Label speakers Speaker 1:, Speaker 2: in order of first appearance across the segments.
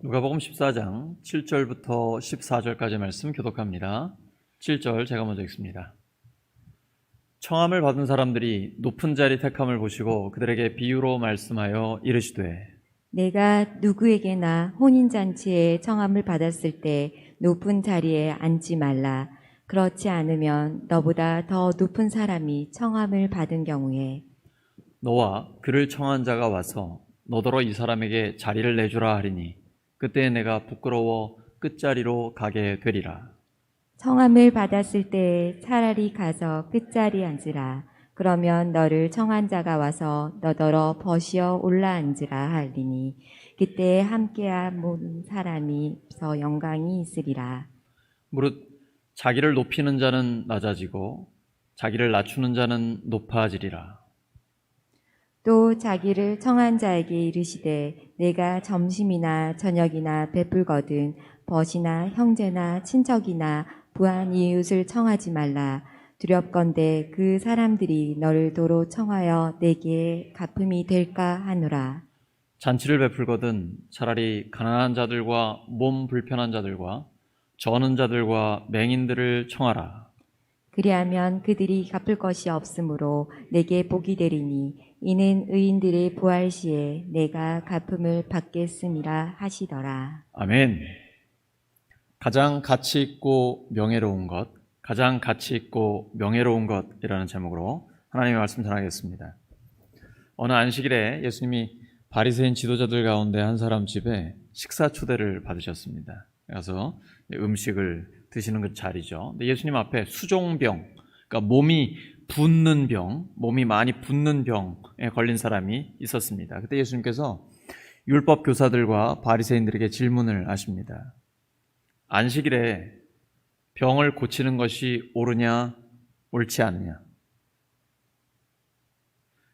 Speaker 1: 누가복음 14장 7절부터 14절까지 말씀 교독합니다. 7절 제가 먼저 읽습니다. 청함을 받은 사람들이 높은 자리 택함을 보시고 그들에게 비유로 말씀하여 이르시되
Speaker 2: 내가 누구에게나 혼인잔치에 청함을 받았을 때 높은 자리에 앉지 말라. 그렇지 않으면 너보다 더 높은 사람이 청함을 받은 경우에
Speaker 1: 너와 그를 청한 자가 와서 너더러 이 사람에게 자리를 내주라 하리니 그때 내가 부끄러워 끝자리로 가게 되리라.
Speaker 2: 청함을 받았을 때 차라리 가서 끝자리에 앉으라. 그러면 너를 청한 자가 와서 너더러 버시어 올라앉으라 하리니 그때 함께한 모든 사람이 더 영광이 있으리라.
Speaker 1: 무릇 자기를 높이는 자는 낮아지고 자기를 낮추는 자는 높아지리라.
Speaker 2: 또 자기를 청한 자에게 이르시되 내가 점심이나 저녁이나 베풀거든 벗이나 형제나 친척이나 부한 이웃을 청하지 말라. 두렵건대 그 사람들이 너를 도로 청하여 내게 갚음이 될까 하노라.
Speaker 1: 잔치를 베풀거든 차라리 가난한 자들과 몸 불편한 자들과 저는 자들과 맹인들을 청하라.
Speaker 2: 그리하면 그들이 갚을 것이 없으므로 내게 복이 되리니 이는 의인들의 부활 시에 내가 갚음을 받겠음이라 하시더라.
Speaker 1: 아멘. 가장 가치 있고 명예로운 것, 가장 가치 있고 명예로운 것이라는 제목으로 하나님의 말씀 전하겠습니다. 어느 안식일에 예수님이 바리새인 지도자들 가운데 한 사람 집에 식사 초대를 받으셨습니다. 그래서 음식을 드시는 그 자리죠. 근데 예수님 앞에 수종병, 그러니까 몸이 붓는 병, 몸이 많이 붓는 병에 걸린 사람이 있었습니다. 그때 예수님께서 율법 교사들과 바리새인들에게 질문을 하십니다. 안식일에 병을 고치는 것이 옳으냐, 옳지 않느냐?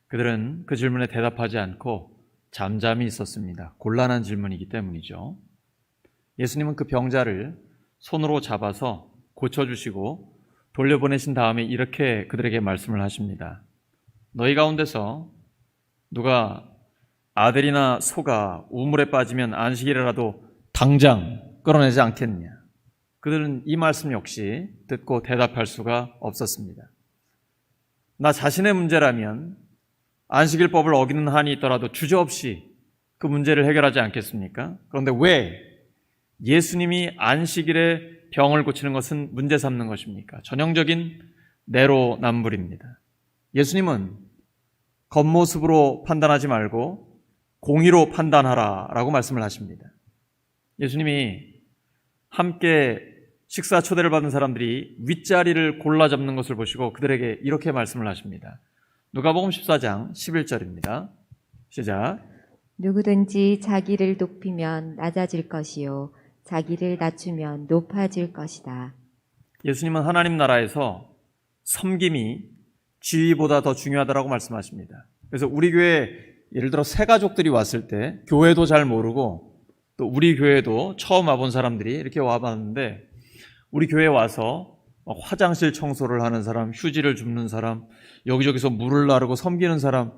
Speaker 1: 그들은 그 질문에 대답하지 않고 잠잠히 있었습니다. 곤란한 질문이기 때문이죠. 예수님은 그 병자를 손으로 잡아서 고쳐주시고 돌려보내신 다음에 이렇게 그들에게 말씀을 하십니다. 너희 가운데서 누가 아들이나 소가 우물에 빠지면 안식일이라도 당장 끌어내지 않겠느냐? 그들은 이 말씀 역시 듣고 대답할 수가 없었습니다. 나 자신의 문제라면 안식일법을 어기는 한이 있더라도 주저없이 그 문제를 해결하지 않겠습니까? 그런데 왜 예수님이 안식일에 병을 고치는 것은 문제 삼는 것입니까? 전형적인 내로남불입니다. 예수님은 겉모습으로 판단하지 말고 공의로 판단하라 라고 말씀을 하십니다. 예수님이 함께 식사 초대를 받은 사람들이 윗자리를 골라 잡는 것을 보시고 그들에게 이렇게 말씀을 하십니다. 누가복음 14장 11절입니다. 시작.
Speaker 2: 누구든지 자기를 높이면 낮아질 것이요 자기를 낮추면 높아질 것이다.
Speaker 1: 예수님은 하나님 나라에서 섬김이 지위보다 더 중요하다고 말씀하십니다. 그래서 우리 교회 예를 들어 새 가족들이 왔을 때 교회도 잘 모르고 또 우리 교회도 처음 와본 사람들이 이렇게 와봤는데 우리 교회에 와서 화장실 청소를 하는 사람, 휴지를 줍는 사람, 여기저기서 물을 나르고 섬기는 사람,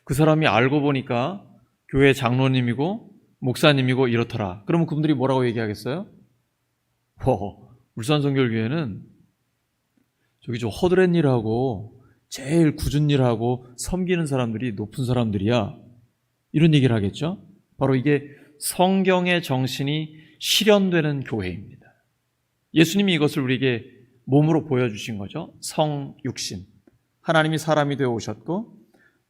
Speaker 1: 그 사람이 알고 보니까 교회 장로님이고 목사님이고 이렇더라. 그러면 그분들이 뭐라고 얘기하겠어요? 울산성결교회는 저기 저 허드렛 일하고 제일 굳은 일하고 섬기는 사람들이 높은 사람들이야. 이런 얘기를 하겠죠? 바로 이게 성경의 정신이 실현되는 교회입니다. 예수님이 이것을 우리에게 몸으로 보여주신 거죠. 성육신. 하나님이 사람이 되어 오셨고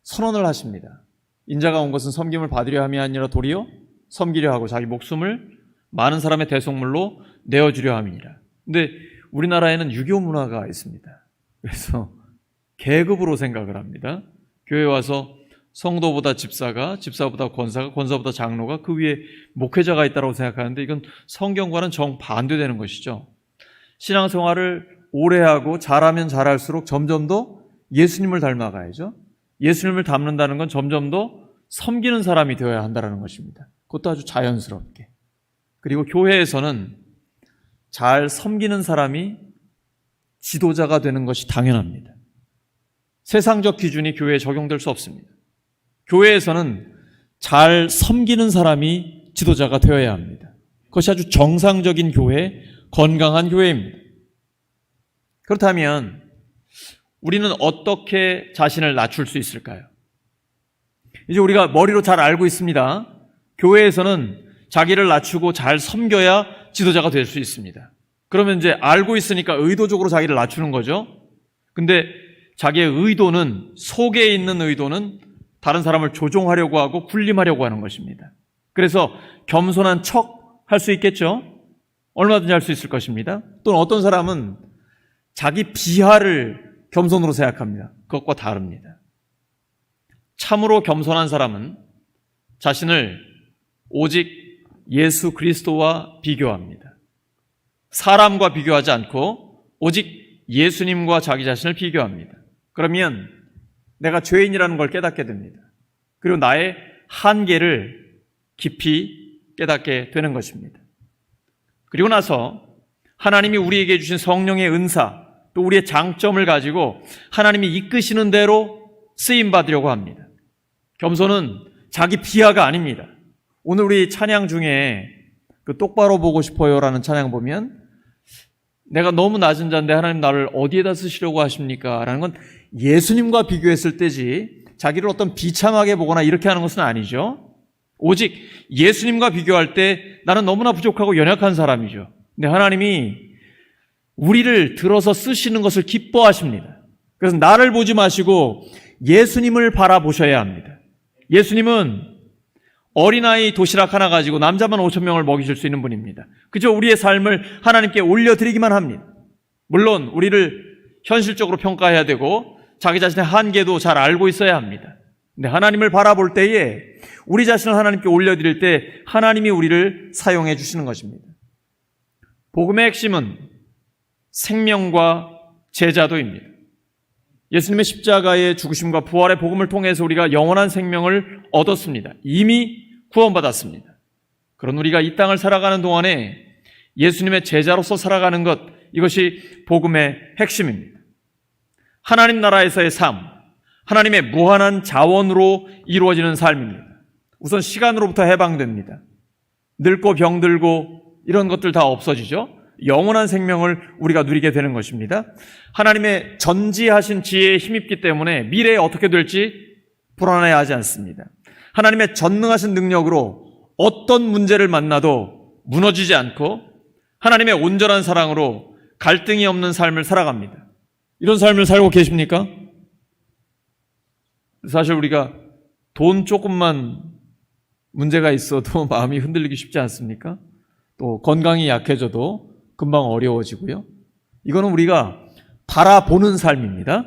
Speaker 1: 선언을 하십니다. 인자가 온 것은 섬김을 받으려 함이 아니라 도리어 섬기려 하고 자기 목숨을 많은 사람의 대속물로 내어주려 함이니라. 근데 우리나라에는 유교 문화가 있습니다. 그래서 계급으로 생각을 합니다. 교회 와서 성도보다 집사가, 집사보다 권사가, 권사보다 장로가, 그 위에 목회자가 있다고 생각하는데 이건 성경과는 정반대되는 것이죠. 신앙생활을 오래 하고 잘하면 잘할수록 점점 더 예수님을 닮아가야죠. 예수님을 닮는다는 건 점점 더 섬기는 사람이 되어야 한다는 것입니다. 그것도 아주 자연스럽게. 그리고 교회에서는 잘 섬기는 사람이 지도자가 되는 것이 당연합니다. 세상적 기준이 교회에 적용될 수 없습니다. 교회에서는 잘 섬기는 사람이 지도자가 되어야 합니다. 그것이 아주 정상적인 교회, 건강한 교회입니다. 그렇다면 우리는 어떻게 자신을 낮출 수 있을까요? 이제 우리가 머리로 잘 알고 있습니다. 교회에서는 자기를 낮추고 잘 섬겨야 지도자가 될 수 있습니다. 그러면 이제 알고 있으니까 의도적으로 자기를 낮추는 거죠. 근데 자기의 의도는, 속에 있는 의도는 다른 사람을 조종하려고 하고 군림하려고 하는 것입니다. 그래서 겸손한 척 할 수 있겠죠? 얼마든지 할 수 있을 것입니다. 또는 어떤 사람은 자기 비하를 겸손으로 생각합니다. 그것과 다릅니다. 참으로 겸손한 사람은 자신을 오직 예수 그리스도와 비교합니다. 사람과 비교하지 않고 오직 예수님과 자기 자신을 비교합니다. 그러면 내가 죄인이라는 걸 깨닫게 됩니다. 그리고 나의 한계를 깊이 깨닫게 되는 것입니다. 그리고 나서 하나님이 우리에게 주신 성령의 은사, 또 우리의 장점을 가지고 하나님이 이끄시는 대로 쓰임받으려고 합니다. 겸손은 자기 비하가 아닙니다. 오늘 우리 찬양 중에 그 똑바로 보고 싶어요라는 찬양 보면 내가 너무 낮은 자인데 하나님 나를 어디에다 쓰시려고 하십니까? 라는 건 예수님과 비교했을 때지 자기를 어떤 비참하게 보거나 이렇게 하는 것은 아니죠. 오직 예수님과 비교할 때 나는 너무나 부족하고 연약한 사람이죠. 근데 하나님이 우리를 들어서 쓰시는 것을 기뻐하십니다. 그래서 나를 보지 마시고 예수님을 바라보셔야 합니다. 예수님은 어린아이 도시락 하나 가지고 남자만 5,000명을 먹이실 수 있는 분입니다. 그저 우리의 삶을 하나님께 올려드리기만 합니다. 물론 우리를 현실적으로 평가해야 되고 자기 자신의 한계도 잘 알고 있어야 합니다. 근데 하나님을 바라볼 때에 우리 자신을 하나님께 올려드릴 때 하나님이 우리를 사용해 주시는 것입니다. 복음의 핵심은 생명과 제자도입니다. 예수님의 십자가의 죽으심과 부활의 복음을 통해서 우리가 영원한 생명을 얻었습니다. 이미 구원받았습니다. 그런 우리가 이 땅을 살아가는 동안에 예수님의 제자로서 살아가는 것, 이것이 복음의 핵심입니다. 하나님 나라에서의 삶, 하나님의 무한한 자원으로 이루어지는 삶입니다. 우선 시간으로부터 해방됩니다. 늙고 병들고 이런 것들 다 없어지죠. 영원한 생명을 우리가 누리게 되는 것입니다. 하나님의 전지하신 지혜에 힘입기 때문에 미래에 어떻게 될지 불안해하지 않습니다. 하나님의 전능하신 능력으로 어떤 문제를 만나도 무너지지 않고 하나님의 온전한 사랑으로 갈등이 없는 삶을 살아갑니다. 이런 삶을 살고 계십니까? 사실 우리가 돈 조금만 문제가 있어도 마음이 흔들리기 쉽지 않습니까? 또 건강이 약해져도 금방 어려워지고요. 이거는 우리가 바라보는 삶입니다.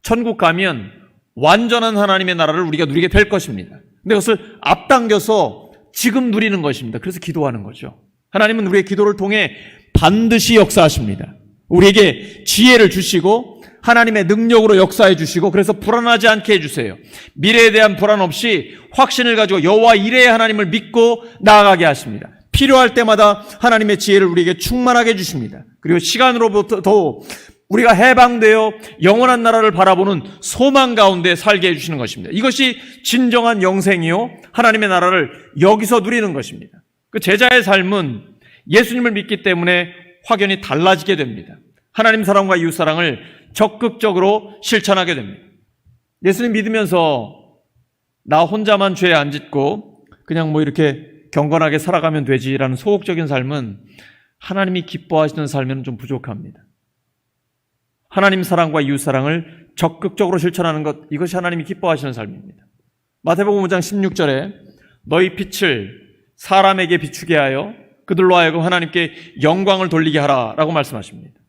Speaker 1: 천국 가면 완전한 하나님의 나라를 우리가 누리게 될 것입니다. 근데 그것을 앞당겨서 지금 누리는 것입니다. 그래서 기도하는 거죠. 하나님은 우리의 기도를 통해 반드시 역사하십니다. 우리에게 지혜를 주시고 하나님의 능력으로 역사해 주시고 그래서 불안하지 않게 해주세요. 미래에 대한 불안 없이 확신을 가지고 여호와 이레의 하나님을 믿고 나아가게 하십니다. 필요할 때마다 하나님의 지혜를 우리에게 충만하게 해주십니다. 그리고 시간으로부터 우리가 해방되어 영원한 나라를 바라보는 소망 가운데 살게 해주시는 것입니다. 이것이 진정한 영생이요 하나님의 나라를 여기서 누리는 것입니다. 그 제자의 삶은 예수님을 믿기 때문에 확연히 달라지게 됩니다. 하나님 사랑과 이웃 사랑을 적극적으로 실천하게 됩니다. 예수님 믿으면서 나 혼자만 죄 안 짓고 그냥 뭐 이렇게 경건하게 살아가면 되지라는 소극적인 삶은 하나님이 기뻐하시는 삶에는 좀 부족합니다. 하나님 사랑과 이웃 사랑을 적극적으로 실천하는 것, 이것이 하나님이 기뻐하시는 삶입니다. 마태복음 5장 16절에 너희 빛을 사람에게 비추게 하여 그들로 하여금 하나님께 영광을 돌리게 하라라고 말씀하십니다.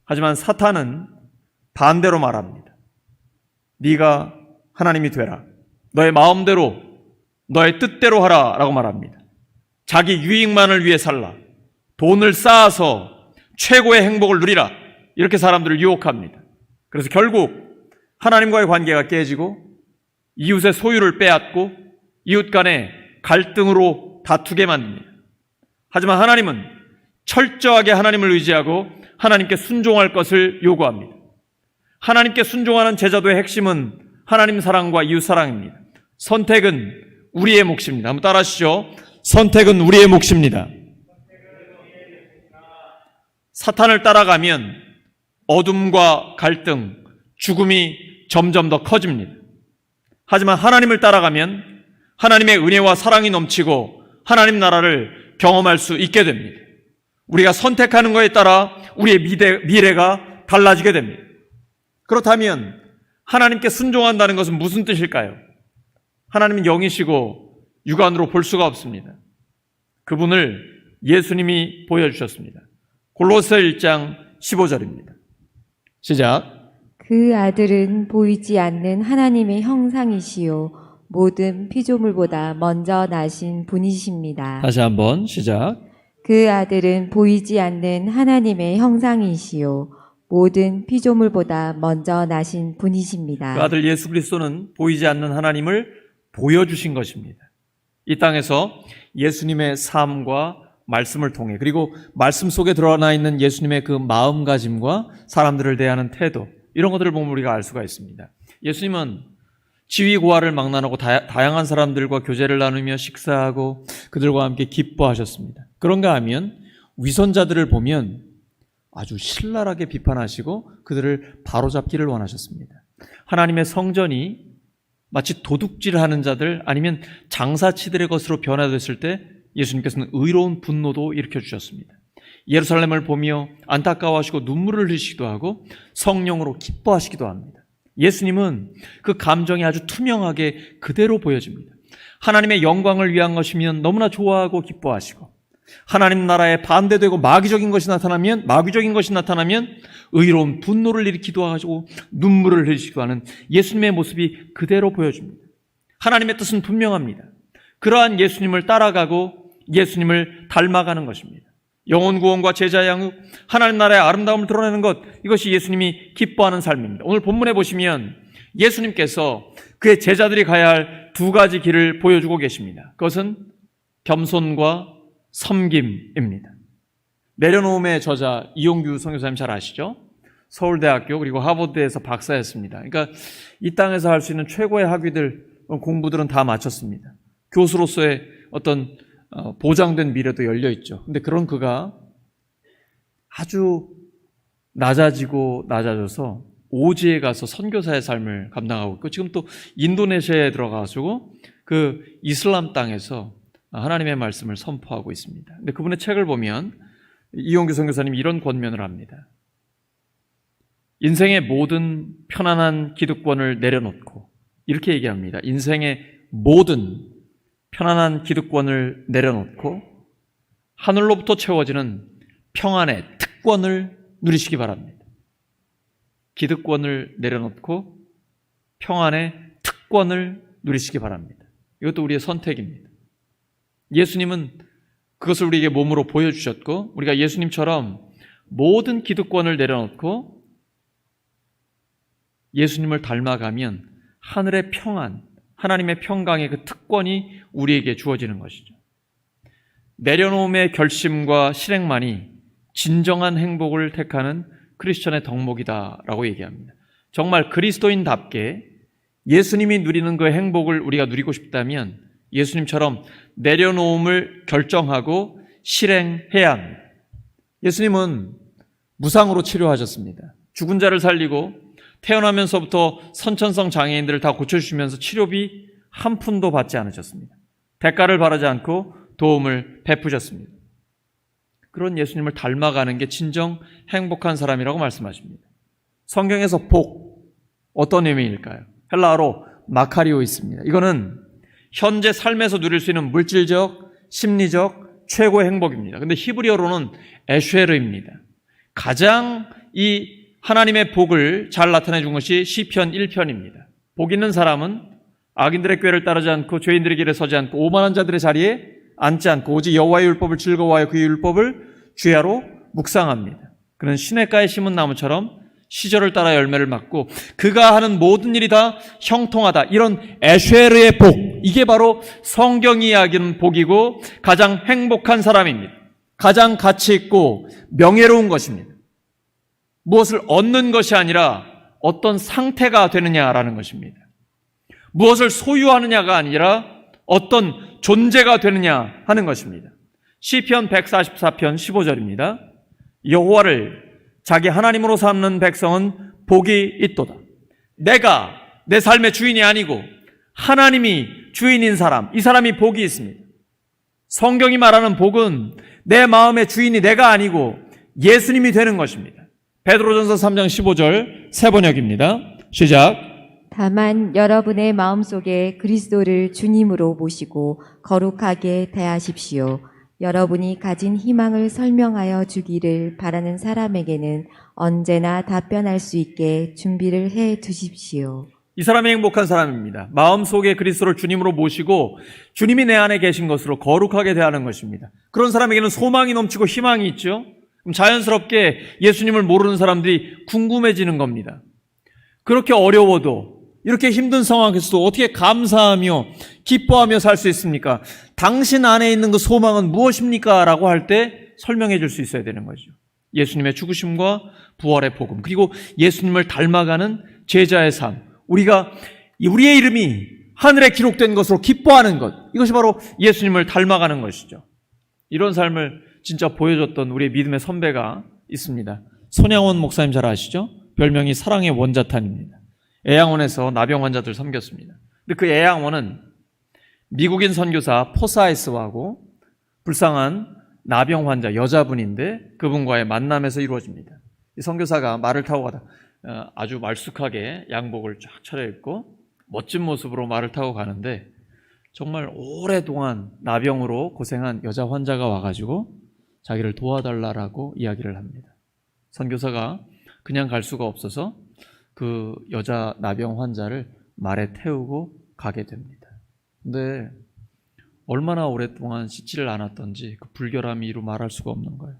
Speaker 1: 하지만 사탄은 반대로 말합니다. 네가 하나님이 되라. 너의 마음대로 너의 뜻대로 하라라고 말합니다. 자기 유익만을 위해 살라. 돈을 쌓아서 최고의 행복을 누리라. 이렇게 사람들을 유혹합니다. 그래서 결국 하나님과의 관계가 깨지고 이웃의 소유를 빼앗고 이웃 간의 갈등으로 다투게 만듭니다. 하지만 하나님은 철저하게 하나님을 의지하고 하나님께 순종할 것을 요구합니다. 하나님께 순종하는 제자도의 핵심은 하나님 사랑과 이웃 사랑입니다. 선택은 우리의 몫입니다. 한번 따라하시죠. 선택은 우리의 몫입니다. 사탄을 따라가면 어둠과 갈등, 죽음이 점점 더 커집니다. 하지만 하나님을 따라가면 하나님의 은혜와 사랑이 넘치고 하나님 나라를 경험할 수 있게 됩니다. 우리가 선택하는 것에 따라 우리의 미래가 달라지게 됩니다. 그렇다면 하나님께 순종한다는 것은 무슨 뜻일까요? 하나님은 영이시고 육안으로 볼 수가 없습니다. 그분을 예수님이 보여주셨습니다. 골로새 1장 15절입니다. 시작.
Speaker 2: 그 아들은 보이지 않는 하나님의 형상이시요 모든 피조물보다 먼저 나신 분이십니다.
Speaker 1: 다시 한번 시작.
Speaker 2: 그 아들은 보이지 않는 하나님의 형상이시요 모든 피조물보다 먼저 나신 분이십니다.
Speaker 1: 그 아들 예수 그리스도는 보이지 않는 하나님을 보여주신 것입니다. 이 땅에서 예수님의 삶과 말씀을 통해, 그리고 말씀 속에 드러나 있는 예수님의 그 마음가짐과 사람들을 대하는 태도, 이런 것들을 보면 우리가 알 수가 있습니다. 예수님은 지위고하를 망라하고 다양한 사람들과 교제를 나누며 식사하고 그들과 함께 기뻐하셨습니다. 그런가 하면 위선자들을 보면 아주 신랄하게 비판하시고 그들을 바로잡기를 원하셨습니다. 하나님의 성전이 마치 도둑질하는 자들 아니면 장사치들의 것으로 변화됐을 때 예수님께서는 의로운 분노도 일으켜주셨습니다. 예루살렘을 보며 안타까워하시고 눈물을 흘리시기도 하고 성령으로 기뻐하시기도 합니다. 예수님은 그 감정이 아주 투명하게 그대로 보여집니다. 하나님의 영광을 위한 것이면 너무나 좋아하고 기뻐하시고, 하나님 나라에 반대되고 마귀적인 것이 나타나면 의로운 분노를 일으키기도 하고 눈물을 흘리시기도 하는 예수님의 모습이 그대로 보여집니다. 하나님의 뜻은 분명합니다. 그러한 예수님을 따라가고 예수님을 닮아가는 것입니다. 영혼 구원과 제자 양육, 하나님 나라의 아름다움을 드러내는 것, 이것이 예수님이 기뻐하는 삶입니다. 오늘 본문에 보시면 예수님께서 그의 제자들이 가야 할 두 가지 길을 보여주고 계십니다. 그것은 겸손과 섬김입니다. 내려놓음의 저자 이용규 선교사님 잘 아시죠? 서울대학교 그리고 하버드에서 박사였습니다. 그러니까 이 땅에서 할 수 있는 최고의 학위들, 공부들은 다 마쳤습니다. 교수로서의 어떤 보장된 미래도 열려 있죠. 근데 그런 그가 아주 낮아져서 오지에 가서 선교사의 삶을 감당하고 있고, 지금 또 인도네시아에 들어가가지고 그 이슬람 땅에서 하나님의 말씀을 선포하고 있습니다. 근데 그분의 책을 보면 이용규 선교사님이 이런 권면을 합니다. 인생의 모든 편안한 기득권을 내려놓고, 이렇게 얘기합니다. 인생의 모든 편안한 기득권을 내려놓고 하늘로부터 채워지는 평안의 특권을 누리시기 바랍니다. 기득권을 내려놓고 평안의 특권을 누리시기 바랍니다. 이것도 우리의 선택입니다. 예수님은 그것을 우리에게 몸으로 보여주셨고, 우리가 예수님처럼 모든 기득권을 내려놓고 예수님을 닮아가면 하늘의 평안, 하나님의 평강의 그 특권이 우리에게 주어지는 것이죠. 내려놓음의 결심과 실행만이 진정한 행복을 택하는 크리스천의 덕목이다라고 얘기합니다. 정말 그리스도인답게 예수님이 누리는 그 행복을 우리가 누리고 싶다면 예수님처럼 내려놓음을 결정하고 실행해야 합니다. 예수님은 무상으로 치료하셨습니다. 죽은 자를 살리고 태어나면서부터 선천성 장애인들을 다 고쳐주시면서 치료비 한 푼도 받지 않으셨습니다. 대가를 바라지 않고 도움을 베푸셨습니다. 그런 예수님을 닮아가는 게 진정 행복한 사람이라고 말씀하십니다. 성경에서 복, 어떤 의미일까요? 헬라어로 마카리오 있습니다. 이거는 현재 삶에서 누릴 수 있는 물질적, 심리적 최고의 행복입니다. 근데 히브리어로는 에쉐르입니다. 가장 이 하나님의 복을 잘 나타내 준 것이 시편 1편입니다. 복 있는 사람은 악인들의 꾀를 따르지 않고 죄인들의 길에 서지 않고 오만한 자들의 자리에 앉지 않고 오직 여호와의 율법을 즐거워하여 그의 율법을 주야로 묵상합니다. 그는 시냇가에 심은 나무처럼 시절을 따라 열매를 맺고 그가 하는 모든 일이 다 형통하다. 이런 에쉐르의 복, 이게 바로 성경이 이야기하는 복이고 가장 행복한 사람입니다. 가장 가치 있고 명예로운 것입니다. 무엇을 얻는 것이 아니라 어떤 상태가 되느냐라는 것입니다. 무엇을 소유하느냐가 아니라 어떤 존재가 되느냐 하는 것입니다. 시편 144편 15절입니다. 여호와를 자기 하나님으로 삼는 백성은 복이 있도다. 내가 내 삶의 주인이 아니고 하나님이 주인인 사람, 이 사람이 복이 있습니다. 성경이 말하는 복은 내 마음의 주인이 내가 아니고 예수님이 되는 것입니다. 베드로전서 3장 15절 새 번역입니다. 시작.
Speaker 2: 다만 여러분의 마음속에 그리스도를 주님으로 모시고 거룩하게 대하십시오. 여러분이 가진 희망을 설명하여 주기를 바라는 사람에게는 언제나 답변할 수 있게 준비를 해 두십시오.
Speaker 1: 이 사람이 행복한 사람입니다. 마음속에 그리스도를 주님으로 모시고 주님이 내 안에 계신 것으로 거룩하게 대하는 것입니다. 그런 사람에게는 소망이 넘치고 희망이 있죠. 그럼 자연스럽게 예수님을 모르는 사람들이 궁금해지는 겁니다. 그렇게 어려워도 이렇게 힘든 상황에서도 어떻게 감사하며 기뻐하며 살 수 있습니까? 당신 안에 있는 그 소망은 무엇입니까? 라고 할 때 설명해 줄 수 있어야 되는 거죠. 예수님의 죽으심과 부활의 복음, 그리고 예수님을 닮아가는 제자의 삶, 우리가 우리의 이름이 하늘에 기록된 것으로 기뻐하는 것, 이것이 바로 예수님을 닮아가는 것이죠. 이런 삶을 진짜 보여줬던 우리의 믿음의 선배가 있습니다. 손양원 목사님 잘 아시죠? 별명이 사랑의 원자탄입니다. 애양원에서 나병 환자들 섬겼습니다. 근데 그 애양원은 미국인 선교사 포사이스하고 불쌍한 나병 환자 여자분인데 그분과의 만남에서 이루어집니다. 이 선교사가 말을 타고 가다 아주 말쑥하게 양복을 쫙 차려입고 멋진 모습으로 말을 타고 가는데 정말 오랫동안 나병으로 고생한 여자 환자가 와가지고 자기를 도와달라고 이야기를 합니다. 선교사가 그냥 갈 수가 없어서 그 여자 나병 환자를 말에 태우고 가게 됩니다. 근데 얼마나 오랫동안 씻지를 않았던지 그 불결함이 이루 말할 수가 없는 거예요.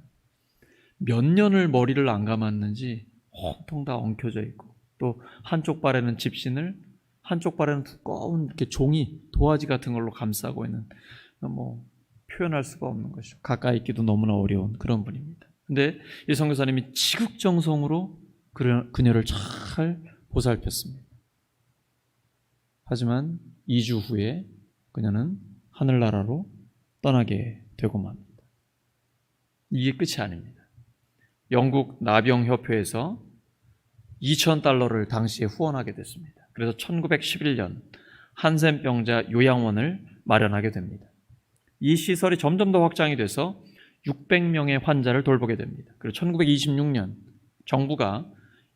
Speaker 1: 몇 년을 머리를 안 감았는지 온통 다 엉켜져 있고, 또 한쪽 발에는 집신을, 한쪽 발에는 두꺼운 이렇게 종이, 도화지 같은 걸로 감싸고 있는, 표현할 수가 없는 것이죠. 가까이 있기도 너무나 어려운 그런 분입니다. 근데 이 선교사님이 지극정성으로 그녀를 잘 보살폈습니다. 하지만 2주 후에 그녀는 하늘나라로 떠나게 되고 맙니다. 이게 끝이 아닙니다. 영국 나병협회에서 $2,000를 당시에 후원하게 됐습니다. 그래서 1911년 한센병자 요양원을 마련하게 됩니다. 이 시설이 점점 더 확장이 돼서 600명의 환자를 돌보게 됩니다. 그리고 1926년 정부가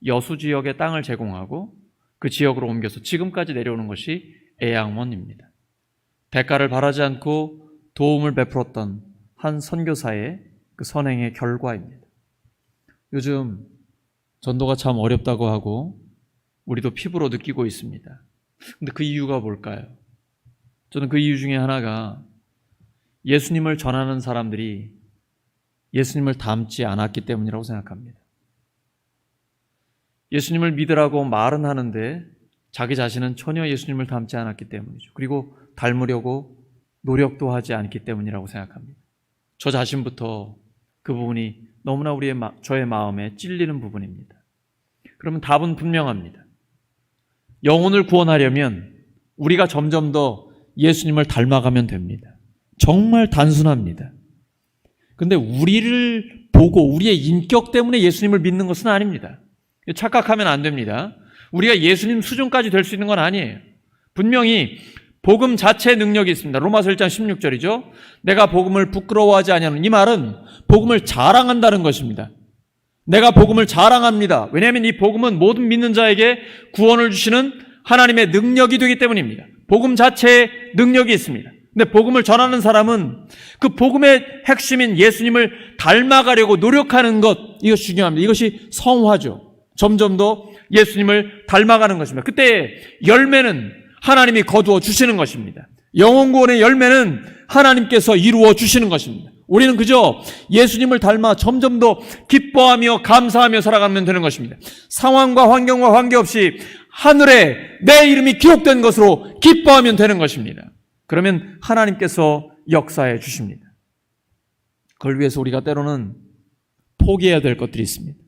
Speaker 1: 여수 지역에 땅을 제공하고 그 지역으로 옮겨서 지금까지 내려오는 것이 애양원입니다. 대가를 바라지 않고 도움을 베풀었던 한 선교사의 그 선행의 결과입니다. 요즘 전도가 참 어렵다고 하고 우리도 피부로 느끼고 있습니다. 근데 그 이유가 뭘까요? 저는 그 이유 중에 하나가 예수님을 전하는 사람들이 예수님을 닮지 않았기 때문이라고 생각합니다. 예수님을 믿으라고 말은 하는데 자기 자신은 전혀 예수님을 닮지 않았기 때문이죠. 그리고 닮으려고 노력도 하지 않기 때문이라고 생각합니다. 저 자신부터 그 부분이 너무나 저의 마음에 찔리는 부분입니다. 그러면 답은 분명합니다. 영혼을 구원하려면 우리가 점점 더 예수님을 닮아가면 됩니다. 정말 단순합니다. 근데 우리를 보고 우리의 인격 때문에 예수님을 믿는 것은 아닙니다. 착각하면 안 됩니다. 우리가 예수님 수준까지 될 수 있는 건 아니에요. 분명히 복음 자체의 능력이 있습니다. 로마서 1장 16절이죠. 내가 복음을 부끄러워하지 아니하는, 이 말은 복음을 자랑한다는 것입니다. 내가 복음을 자랑합니다. 왜냐하면 이 복음은 모든 믿는 자에게 구원을 주시는 하나님의 능력이 되기 때문입니다. 복음 자체에 능력이 있습니다. 근데 복음을 전하는 사람은 그 복음의 핵심인 예수님을 닮아가려고 노력하는 것, 이것이 중요합니다. 이것이 성화죠. 점점 더 예수님을 닮아가는 것입니다. 그때 열매는 하나님이 거두어 주시는 것입니다. 영혼구원의 열매는 하나님께서 이루어 주시는 것입니다. 우리는 그저 예수님을 닮아 점점 더 기뻐하며 감사하며 살아가면 되는 것입니다. 상황과 환경과 관계없이 하늘에 내 이름이 기록된 것으로 기뻐하면 되는 것입니다. 그러면 하나님께서 역사해 주십니다. 그걸 위해서 우리가 때로는 포기해야 될 것들이 있습니다.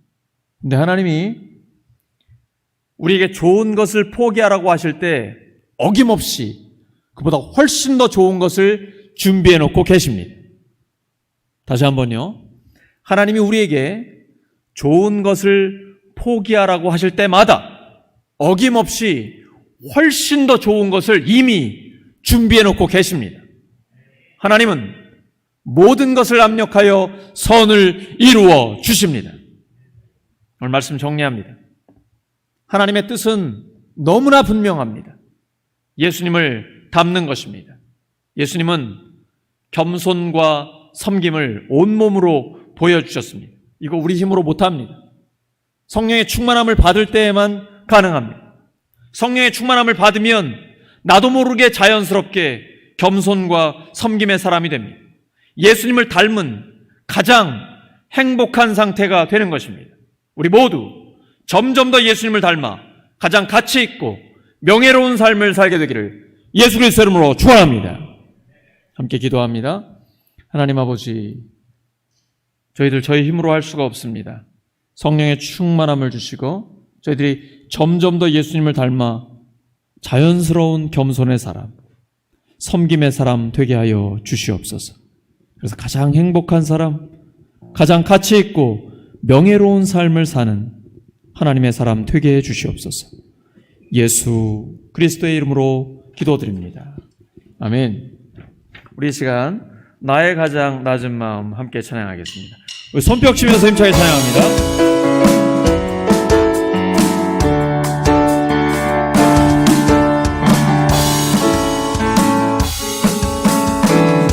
Speaker 1: 근데 하나님이 우리에게 좋은 것을 포기하라고 하실 때 어김없이 그보다 훨씬 더 좋은 것을 준비해 놓고 계십니다. 다시 한번요. 하나님이 우리에게 좋은 것을 포기하라고 하실 때마다 어김없이 훨씬 더 좋은 것을 이미 준비해 놓고 계십니다. 하나님은 모든 것을 압력하여 선을 이루어 주십니다. 오늘 말씀 정리합니다. 하나님의 뜻은 너무나 분명합니다. 예수님을 닮는 것입니다. 예수님은 겸손과 섬김을 온몸으로 보여주셨습니다. 이거 우리 힘으로 못합니다. 성령의 충만함을 받을 때에만 가능합니다. 성령의 충만함을 받으면 나도 모르게 자연스럽게 겸손과 섬김의 사람이 됩니다. 예수님을 닮은 가장 행복한 상태가 되는 것입니다. 우리 모두 점점 더 예수님을 닮아 가장 가치 있고 명예로운 삶을 살게 되기를 예수 그리스도 이름으로 축원합니다. 함께 기도합니다. 하나님 아버지, 저희들 저희 힘으로 할 수가 없습니다. 성령의 충만함을 주시고 저희들이 점점 더 예수님을 닮아 자연스러운 겸손의 사람, 섬김의 사람 되게 하여 주시옵소서. 그래서 가장 행복한 사람, 가장 가치 있고 명예로운 삶을 사는 하나님의 사람 되게 해 주시옵소서. 예수 그리스도의 이름으로 기도드립니다. 아멘. 우리 이 시간 나의 가장 낮은 마음 함께 찬양하겠습니다. 우리 손뼉 치면서 힘차게 찬양합니다.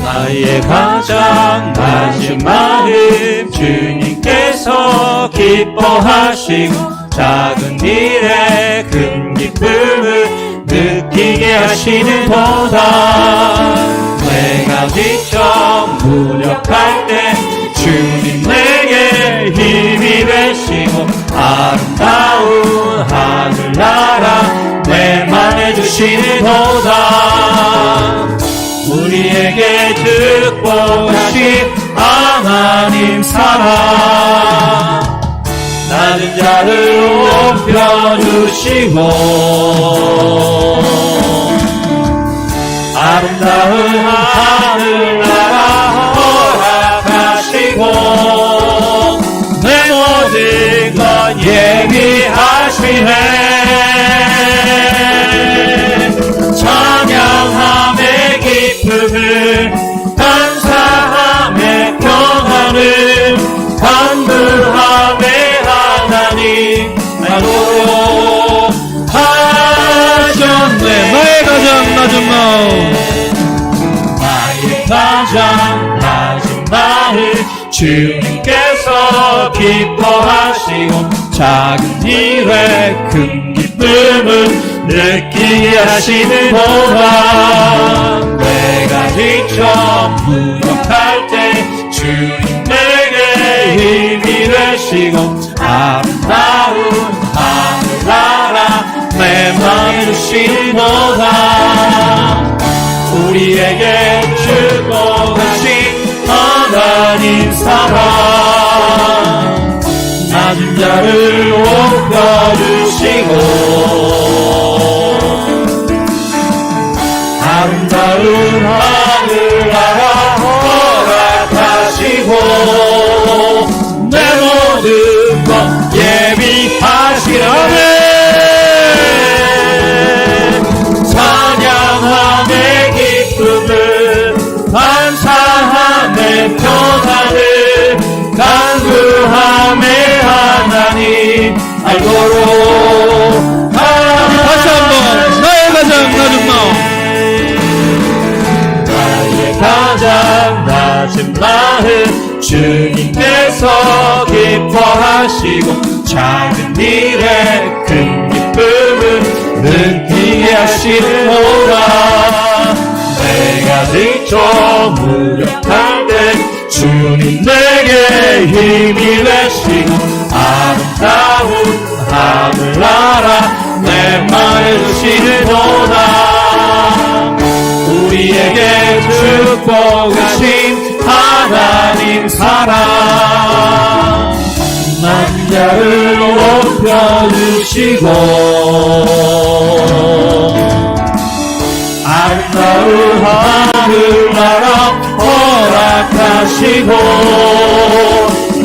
Speaker 3: 나의 가장 낮은 마음 주님께서 기뻐하시고 작은 일에 큰 기쁨을 느끼게 하시는도다. 내가 지쳐 무력할 때 주님 내게 힘이 되시고 아름다운 하늘나라 내만해 주시는도다. 우리에게 축복하신 하나님 사랑 낮은 자를 높여주시고 아름다운 하늘나라 허락하시고 내 모든 것 예비하시네. 찬양함의 기쁨을 감사함의 평안을 간구함의 하나님 나로 하셨네.
Speaker 1: 나의 가장 낮은 마음,
Speaker 3: 나의 가장 낮은 마음 주님께서 기뻐하시고 작은 일에 큰 기쁨을 느끼게 하시는도다. 내가 지쳐 무력할 때 주님 내게 힘이 되시고 아름다운 하늘나라 내 맘에 주시는도다. 우리에게 축복하신 하나님 사랑 낮은 자를 높여주시고 아름다운 하늘나라 허락하시고 내 모든 것 예비하시라네. 찬양함의 기쁨을 감사함의 평안을 간구함의 하나님 알고로
Speaker 1: 다시 한번 나의 가장 낮은 마음,
Speaker 3: 나의 가장 낮은 마음 주님께서 기뻐하시고 작은 일에 큰 기쁨을 느끼게 하시는도다. 내가 지쳐 무력할 때 주님 내게 힘이 되시고 아름다운 하늘나라 내 맘에 주시는도다. 우리에게 축복하신 하나님 사랑 낮은 자를 높여주시고 아름다운 하늘나라 허락하시고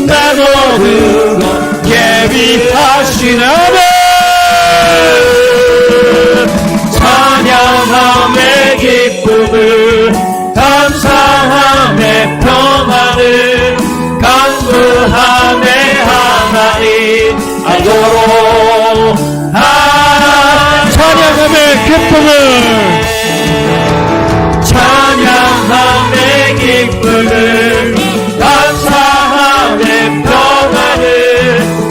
Speaker 3: 나도 그것 예비하시나네. 찬양함의 기쁨을 감사함의 평안을 강구함의 하나님 알고로 찬양함의 기쁨을 찬양함의 기쁨을 감사함의 평안을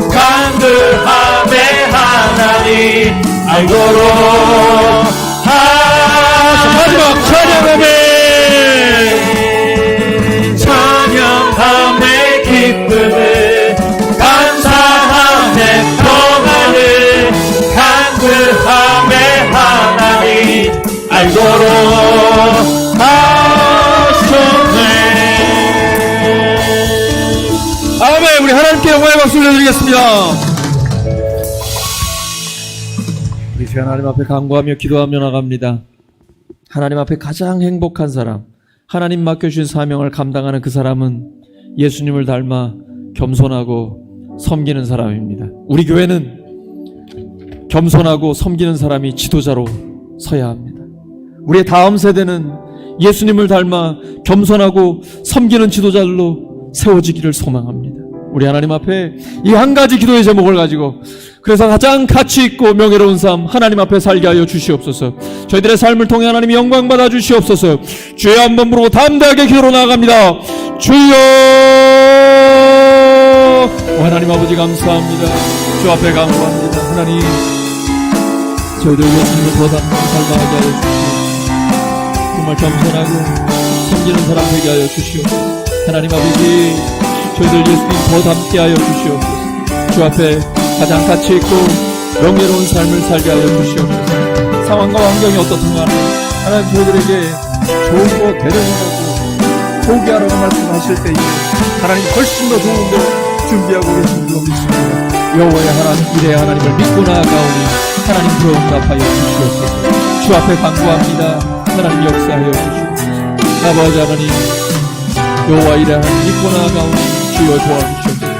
Speaker 3: 강구함의 하나님 알고로 마지막 찬양함의 기쁨을 감사함의 평안을 강구함의 하나님 알고로 하셨네. 아멘. 우리 하나님께 영광의 박수를 드리겠습니다. 우리 주 하나님 앞에 간구하며 기도하며 나갑니다. 하나님 앞에 가장 행복한 사람, 하나님 맡겨주신 사명을 감당하는 그 사람은 예수님을 닮아 겸손하고 섬기는 사람입니다. 우리 교회는 겸손하고 섬기는 사람이 지도자로 서야 합니다. 우리의 다음 세대는 예수님을 닮아 겸손하고 섬기는 지도자들로 세워지기를 소망합니다. 우리 하나님 앞에 이 한 가지 기도의 제목을 가지고 그래서 가장 가치 있고 명예로운 삶 하나님 앞에 살게 하여 주시옵소서. 저희들의 삶을 통해 하나님이 영광 받아 주시옵소서. 주여 한번 부르고 담대하게 기도로 나아갑니다. 주여. 하나님 아버지 감사합니다. 주 앞에 간구합니다. 하나님 저희들 예수님을 더 닮은 삶하게 하여 주시옵소서. 정말 겸손하고 섬기는 사람 되게 하여 주시옵소서. 하나님 아버지 저희들 예수님 더 닮게 하여 주시옵소서. 주 앞에 가장 가치 있고 명예로운 삶을 살게 하여 주시옵소서. 상황과 환경이 어떻든 간에 하나님 저희들에게 좋은 거 데려오라고 포기하라고 말씀하실 때에 하나님 훨씬 더 좋은 거 준비하고 계신 줄 믿습니다. 여호와의 하나님 이레 하나님을 믿고 나아가오니 하나님 불응답하여 주시옵소서. 주 앞에 간구합니다. 하나님 역사하여 주시옵소서. 아버지 하나님 여호와 이레 하나님 믿고 나아가오니 주여 도와주시옵소서.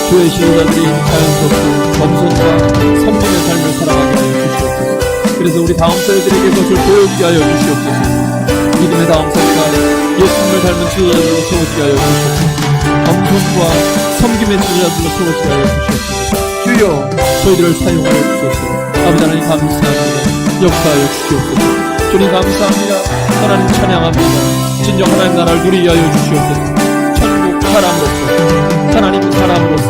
Speaker 3: 주의 지도자들이 자연스럽고 겸손과 섬김의 삶을 살아가게 하여 주시옵소서. 그래서 우리 다음 세대들에게 그것을 보여주게 하여 주시옵소서. 믿음의 다음 세대가 예수님을 닮은 지도자들로 세워지게 하여 주시옵소서. 겸손과 섬김의 지도자들로 세워지게 하여 주시옵소서. 주여 저희들을 사용하여 주시옵소서. 아버지 하나님 감사합니다. 역사하여 주시옵소서. 주님 감사합니다. 하나님 찬양합니다. 진정 하나님 나라를 누리게 하여 주시옵소서. 천국 사람으로서 하나님 사람으로서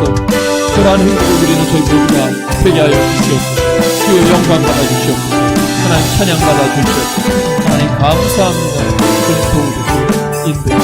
Speaker 3: 그러한 행복을 누리는 저희 모두가 되게 하여 주시옵소서. 주의 영광 받아 주시옵소서. 하나님 찬양 받아 주시옵소서. 하나님 감사합니다. 주님 도우주시옵소서. 인도해